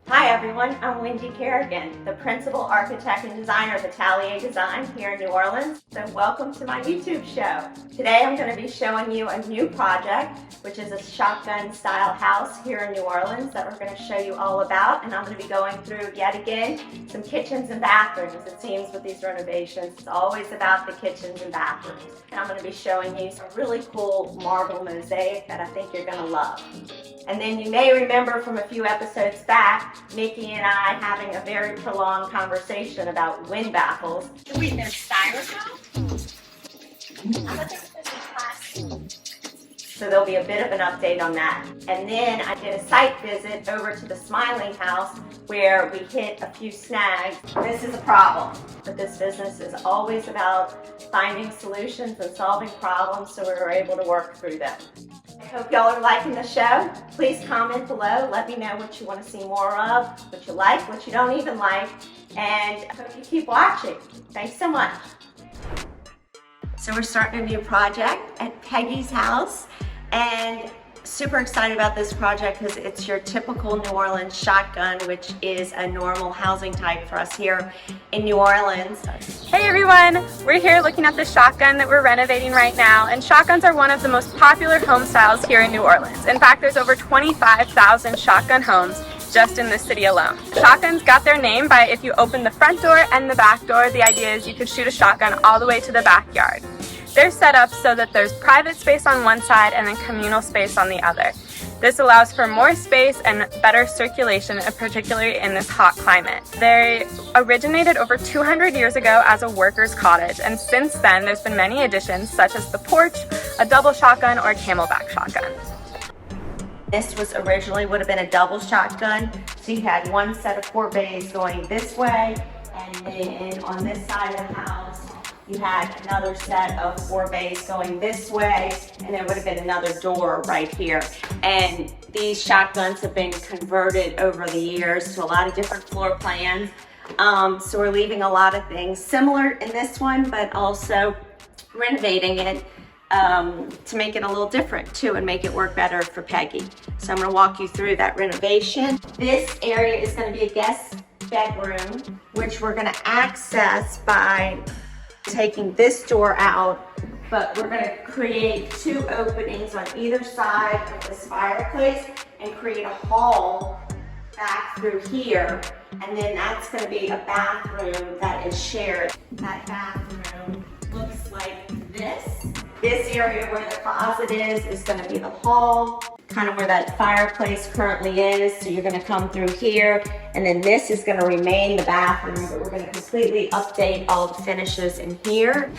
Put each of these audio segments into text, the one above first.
Hi everyone, I'm Wendy Kerrigan, the Principal Architect and Designer of Atelier Design here in New Orleans. So welcome to my YouTube show. Today I'm going to be showing you a new project, which is a shotgun style house here in New Orleans that we're going to show you all about. And I'm going to be going through yet again some kitchens and bathrooms. It seems with these renovations, it's always about the kitchens and bathrooms. And I'm going to be showing you some really cool marble mosaic that I think you're going to love. And then you may remember from a few episodes back, Nikki and I having a very prolonged conversation about wind baffles. Wait, there's styrofoam? So there'll be a bit of an update on that. And then I did a site visit over to the Smileys house where we hit a few snags. This is a problem, but this business is always about finding solutions and solving problems, so we were able to work through them. I hope y'all are liking the show. Please comment below. Let me know what you want to see more of, what you like, what you don't even like, and I hope you keep watching. Thanks so much. So we're starting a new project at Peggy's house, and super excited about this project because it's your typical New Orleans shotgun, which is a normal housing type for us here in New Orleans. Hey everyone! We're here looking at the shotgun that we're renovating right now, and shotguns are one of the most popular home styles here in New Orleans. In fact, there's over 25,000 shotgun homes just in this city alone. Shotguns got their name by if you open the front door and the back door, the idea is you could shoot a shotgun all the way to the backyard. They're set up so that there's private space on one side and then communal space on the other. This allows for more space and better circulation, particularly in this hot climate. They originated over 200 years ago as a worker's cottage, and since then there's been many additions such as the porch, a double shotgun, or a camelback shotgun. This was originally would have been a double shotgun, so you had one set of 4 bays going this way, and then on this side of the house you had another set of 4 bays going this way, and there would have been another door right here. And these shotguns have been converted over the years to a lot of different floor plans. So we're leaving a lot of things similar in this one, but also renovating it to make it a little different too and make it work better for Peggy. So I'm gonna walk you through that renovation. This area is gonna be a guest bedroom, which we're gonna access by taking this door out, but we're going to create 2 openings on either side of this fireplace and create a hall back through here, and then that's going to be a bathroom that is shared. That bathroom looks like this. This area where the closet is going to be the hall, kind of where that fireplace currently is. So you're going to come through here, and then this is going to remain the bathroom, but we're going to completely update all the finishes in here.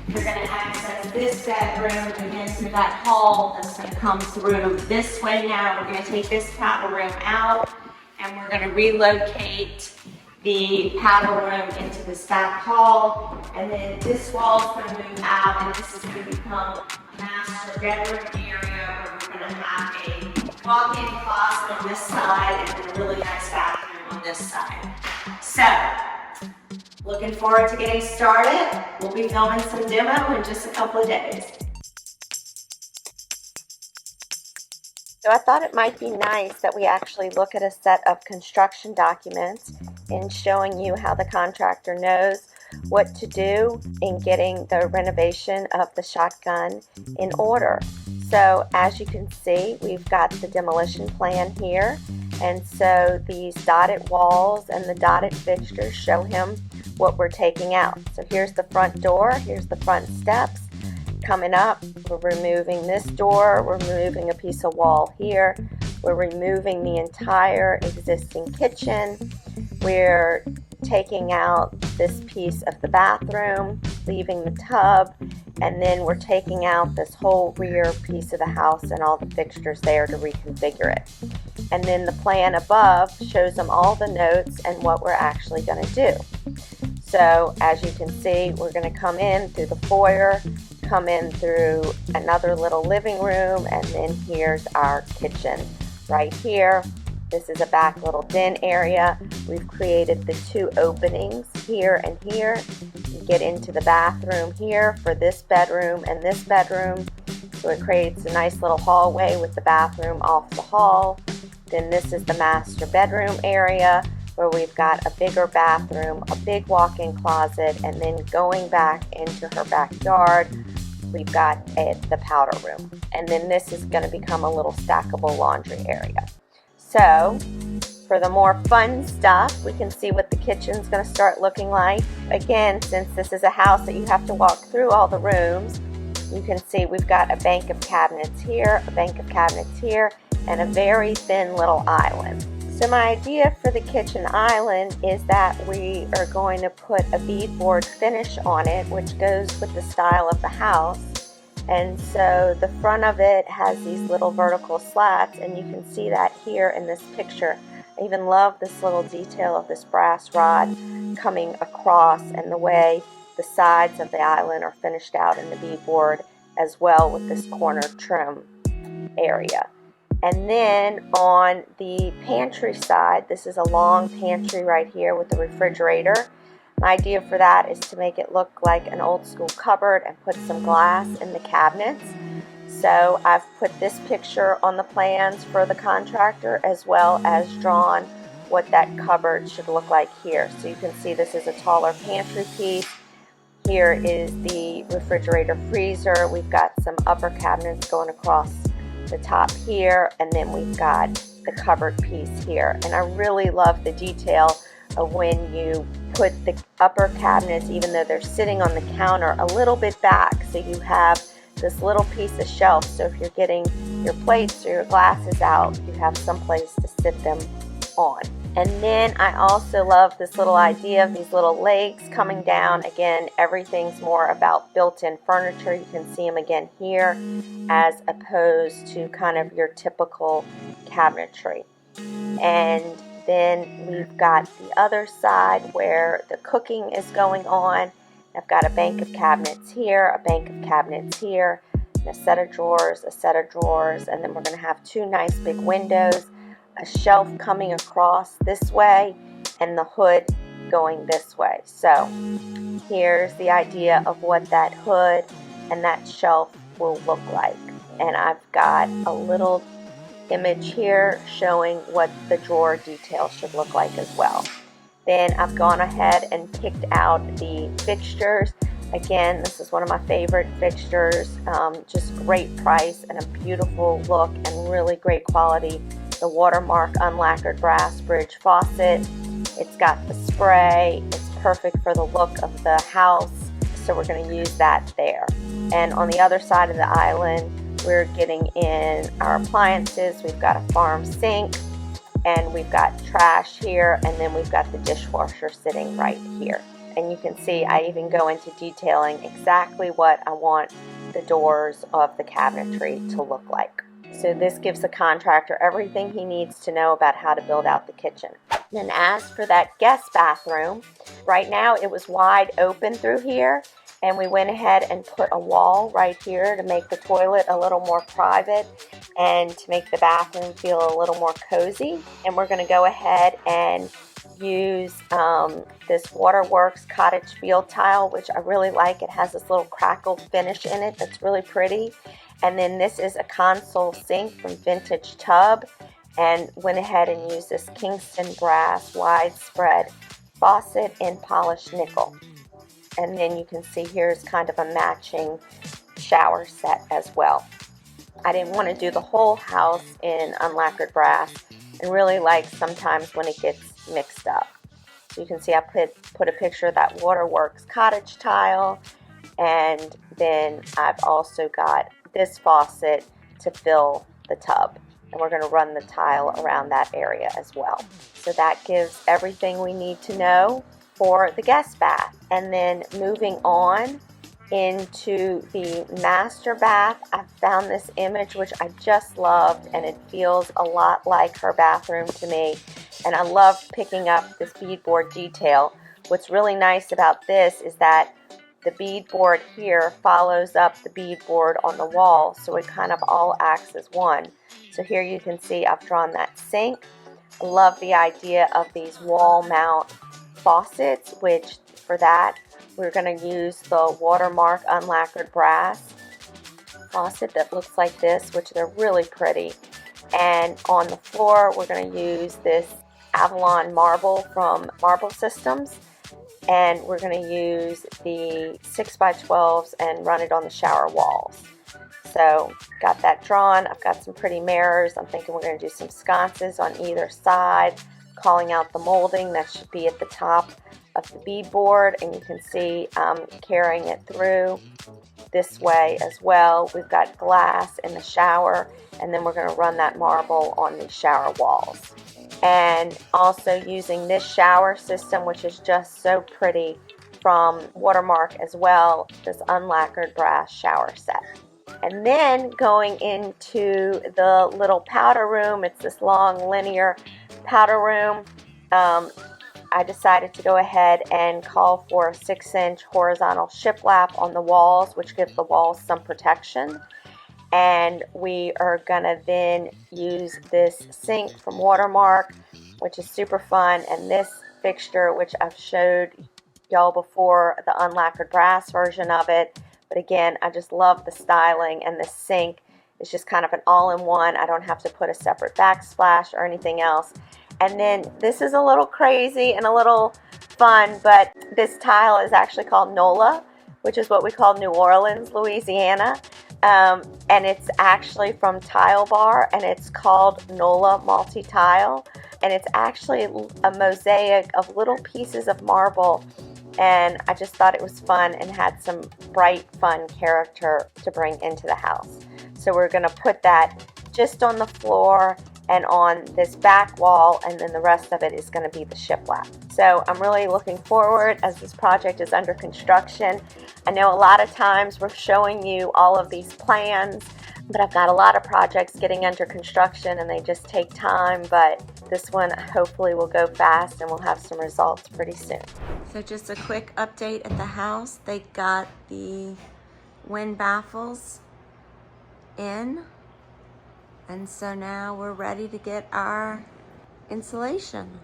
We're going to access this bedroom again through that hall that's going to come through this way now. We're going to take this powder room out, and we're going to relocate the powder room into this back hall, and then this wall is going to move out, and this is going to become a master bedroom area where we're going to have a walk-in closet on this side and then a really nice bathroom on this side. So, looking forward to getting started. We'll be filming some demo in just a couple of days. So I thought it might be nice that we actually look at a set of construction documents in showing you how the contractor knows what to do in getting the renovation of the shotgun in order. So as you can see, we've got the demolition plan here, and so these dotted walls and the dotted fixtures show him what we're taking out. So here's the front door, here's the front steps. Coming up, we're removing this door, we're removing a piece of wall here, we're removing the entire existing kitchen, we're taking out this piece of the bathroom, leaving the tub, and then we're taking out this whole rear piece of the house and all the fixtures there to reconfigure it. And then the plan above shows them all the notes and what we're actually going to do. So as you can see, we're going to come in through the foyer, come in through another little living room, and then here's our kitchen right here. This is a back little den area. We've created the 2 openings here and here. You get into the bathroom here for this bedroom and this bedroom. So it creates a nice little hallway with the bathroom off the hall. Then this is the master bedroom area where we've got a bigger bathroom, a big walk-in closet, and then going back into her backyard, we've got the powder room. And then this is going to become a little stackable laundry area. So for the more fun stuff, we can see what the kitchen's going to start looking like. Again, since this is a house that you have to walk through all the rooms, you can see we've got a bank of cabinets here, a bank of cabinets here, and a very thin little island. So my idea for the kitchen island is that we are going to put a beadboard finish on it, which goes with the style of the house. And so the front of it has these little vertical slats, and you can see that here in this picture. I even love this little detail of this brass rod coming across and the way the sides of the island are finished out in the beadboard, as well with this corner trim area. And then on the pantry side, this is a long pantry right here with the refrigerator. My idea for that is to make it look like an old school cupboard and put some glass in the cabinets. So I've put this picture on the plans for the contractor, as well as drawn what that cupboard should look like here. So you can see this is a taller pantry piece. Here is the refrigerator freezer. We've got some upper cabinets going across the top here, and then we've got the cupboard piece here. And I really love the detail of when you put the upper cabinets, even though they're sitting on the counter, a little bit back, so you have this little piece of shelf. So if you're getting your plates or your glasses out, you have some place to sit them on. And then I also love this little idea of these little legs coming down. Again, everything's more about built-in furniture. You can see them again here, as opposed to kind of your typical cabinetry. And then we've got the other side where the cooking is going on. I've got a bank of cabinets here, a bank of cabinets here, and a set of drawers, and then we're going to have two nice big windows, a shelf coming across this way, and the hood going this way. So here's the idea of what that hood and that shelf will look like. And I've got a little image here showing what the drawer detail should look like as well. Then I've gone ahead and picked out the fixtures. Again, this is one of my favorite fixtures. Just great price and a beautiful look and really great quality. The Watermark unlacquered brass bridge faucet. It's got the spray. It's perfect for the look of the house, so we're going to use that there. And on the other side of the island, we're getting in our appliances. We've got a farm sink, and we've got trash here, and then we've got the dishwasher sitting right here. And you can see I even go into detailing exactly what I want the doors of the cabinetry to look like. So this gives the contractor everything he needs to know about how to build out the kitchen. And as for that guest bathroom, right now it was wide open through here, and we went ahead and put a wall right here to make the toilet a little more private and to make the bathroom feel a little more cozy. And we're going to go ahead and use this Waterworks Cottage field tile, which I really like. It has this little crackled finish in it that's really pretty. And then this is a console sink from Vintage Tub, and went ahead and used this Kingston brass widespread faucet in polished nickel. And then you can see here's kind of a matching shower set as well. I didn't want to do the whole house in unlacquered brass, and really like sometimes when it gets mixed up. So you can see I put a picture of that Waterworks Cottage tile, and then I've also got this faucet to fill the tub, and we're going to run the tile around that area as well. So that gives everything we need to know for the guest bath. And then moving on into the master bath, I found this image which I just loved, and it feels a lot like her bathroom to me, and I love picking up this beadboard detail. What's really nice about this is that the beadboard here follows up the beadboard on the wall, so it kind of all acts as one. So here you can see I've drawn that sink. I love the idea of these wall mount faucets, which for that we're going to use the Watermark unlacquered brass faucet that looks like this, which they're really pretty. And on the floor, we're going to use this Avalon marble from Marble Systems. And we're going to use the 6x12s and run it on the shower walls. So got that drawn. I've got some pretty mirrors. I'm thinking we're going to do some sconces on either side, calling out the molding that should be at the top of the beadboard, and you can see carrying it through this way as well. We've got glass in the shower, and then we're going to run that marble on the shower walls. And also using this shower system, which is just so pretty, from Watermark as well, this unlacquered brass shower set. And then going into the little powder room, it's this long linear powder room. I decided to go ahead and call for a 6-inch horizontal shiplap on the walls, which gives the walls some protection. And we are gonna then use this sink from Watermark, which is super fun, and this fixture, which I've showed y'all before, the unlacquered brass version of it. But again, I just love the styling, and the sink is just kind of an all-in-one. I don't have to put a separate backsplash or anything else. And then this is a little crazy and a little fun, but this tile is actually called Nola, which is what we call New Orleans, Louisiana. And it's actually from Tile Bar, and it's called Nola Multi-Tile. And it's actually a mosaic of little pieces of marble. And I just thought it was fun and had some bright, fun character to bring into the house. So we're going to put that just on the floor and on this back wall, and then the rest of it is going to be the shiplap. So I'm really looking forward as this project is under construction. I know a lot of times we're showing you all of these plans, but I've got a lot of projects getting under construction and they just take time, but this one hopefully will go fast and we'll have some results pretty soon. So just a quick update at the house. They got the wind baffles in, and so now we're ready to get our insulation.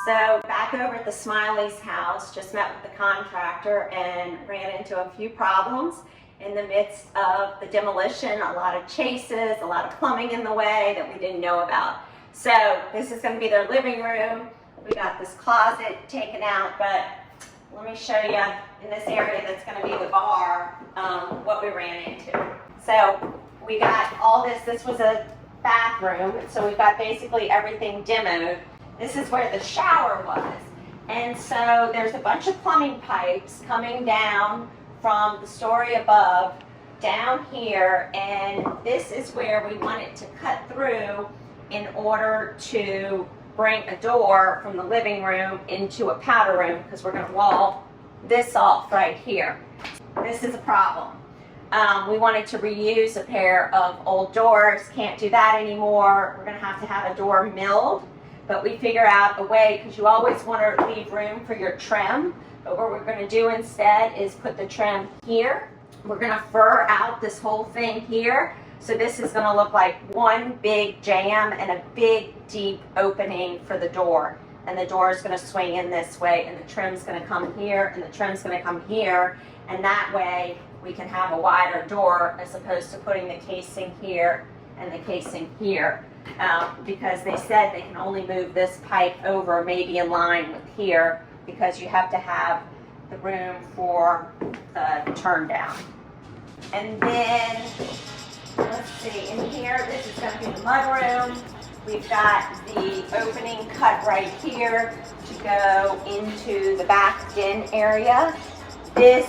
So back over at the Smileys house, just met with the contractor and ran into a few problems in the midst of the demolition. A lot of chases, a lot of plumbing in the way that we didn't know about. So this is going to be their living room. We got this closet taken out, but let me show you in this area that's going to be the bar what we ran into. So we got all this. This was a bathroom, so we've got basically everything demoed. This is where the shower was. And so there's a bunch of plumbing pipes coming down from the story above down here, and this is where we wanted to cut through in order to bring a door from the living room into a powder room, because we're going to wall this off right here. This is a problem. We wanted to reuse a pair of old doors. Can't do that anymore. We're going to have a door milled, but we figure out a way, because you always want to leave room for your trim. But what we're going to do instead is put the trim here. We're going to fur out this whole thing here. So this is going to look like one big jam and a big deep opening for the door. And the door is going to swing in this way, and the trim's going to come here, and the trim's going to come here. And that way we can have a wider door as opposed to putting the casing here and the casing here. Because they said they can only move this pipe over maybe in line with here, because you have to have the room for the turn down. And then, let's see, in here, this is going to be the mudroom. We've got the opening cut right here to go into the back den area. This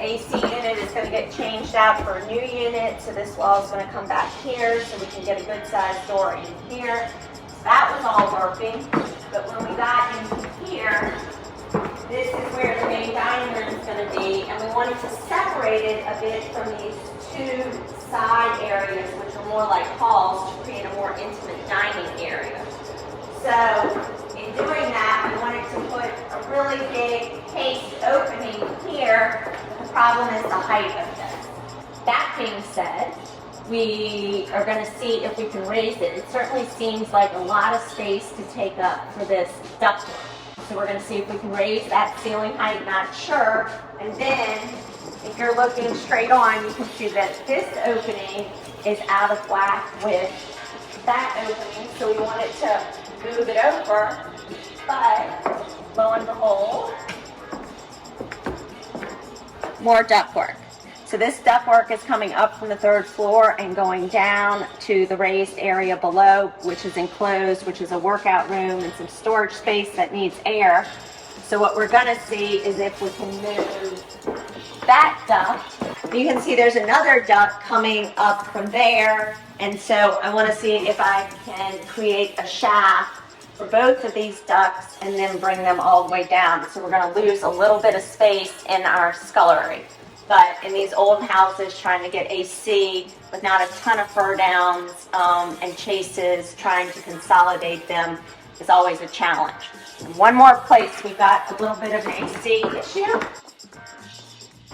AC unit is going to get changed out for a new unit, so this wall is going to come back here so we can get a good sized door in here. That was all working, but when we got into here, this is where the main dining room is going to be, and we wanted to separate it a bit from these two side areas, which are more like halls, to create a more intimate dining area. So in doing that, we wanted to put a really big cased opening here. The problem is the height of this. That being said, we are going to see if we can raise it. It certainly seems like a lot of space to take up for this ductwork. So we're going to see if we can raise that ceiling height, not sure. And then, if you're looking straight on, you can see that this opening is out of whack with that opening, so we wanted to move it over, but lo and behold, more ductwork. So this ductwork is coming up from the 3rd floor and going down to the raised area below, which is enclosed, which is a workout room and some storage space that needs air. So what we're gonna see is if we can move that duct. You can see there's another duct coming up from there, and so I wanna see if I can create a shaft for both of these ducts and then bring them all the way down. So we're gonna lose a little bit of space in our scullery. But in these old houses, trying to get AC with not a ton of fur downs and chases, trying to consolidate them is always a challenge. And one more place, we've got a little bit of an AC issue.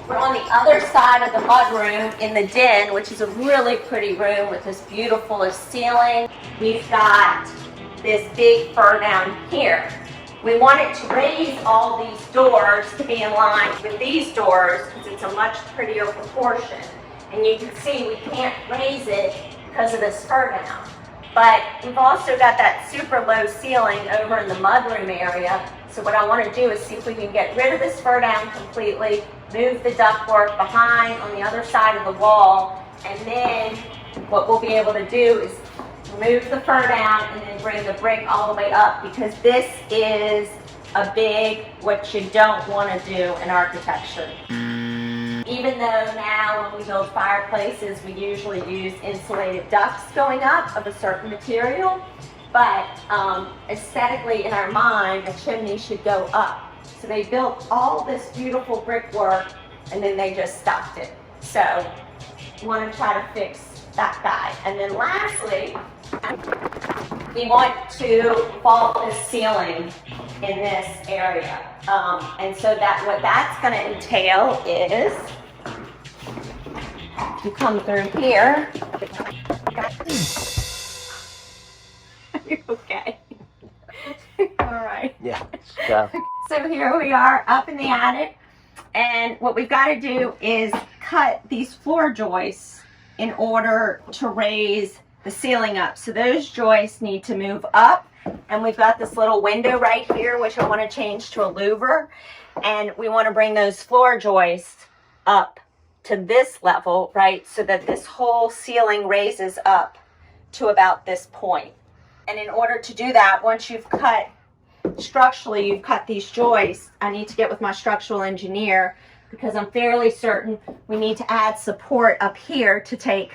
We're on the other side of the mudroom in the den, which is a really pretty room with this beautiful ceiling. We've got this big fur down here. We wanted to raise all these doors to be in line with these doors because it's a much prettier proportion. And you can see we can't raise it because of this fur down. But we've also got that super low ceiling over in the mudroom area. So what I want to do is see if we can get rid of this fur down completely, move the ductwork behind on the other side of the wall, and then what we'll be able to do is remove the fur down and then bring the brick all the way up, because this is a big what you don't want to do in architecture. Even though now when we build fireplaces we usually use insulated ducts going up of a certain material, but aesthetically in our mind a chimney should go up. So they built all this beautiful brickwork and then they just stopped it. So we want to try to fix that guy. And then lastly, we want to vault the ceiling in this area. And so that what that's going to entail is you come through here. Are you okay? All right. Yeah. So. So here we are up in the attic, and what we've got to do is cut these floor joists in order to raise the ceiling up. So those joists need to move up, and we've got this little window right here which I want to change to a louver, and we want to bring those floor joists up to this level, right, so that this whole ceiling raises up to about this point. And in order to do that, once you've cut structurally, you've cut these joists, I need to get with my structural engineer because I'm fairly certain we need to add support up here to take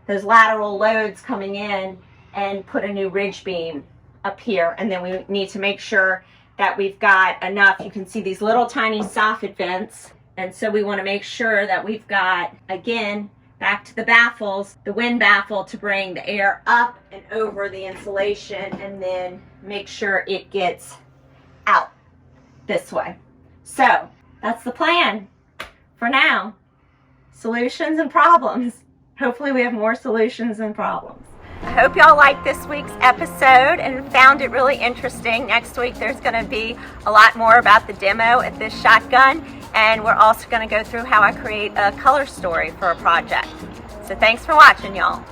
those lateral loads coming in and put a new ridge beam up here. And then we need to make sure that we've got enough. You can see these little tiny soffit vents. And so we want to make sure that we've got, again, back to the baffles, the wind baffle to bring the air up and over the insulation, and then make sure it gets out this way. So that's the plan for now. Solutions and problems. Hopefully we have more solutions than problems. I hope y'all liked this week's episode and found it really interesting. Next week there's going to be a lot more about the demo at this shotgun, and we're also going to go through how I create a color story for a project. So thanks for watching, y'all.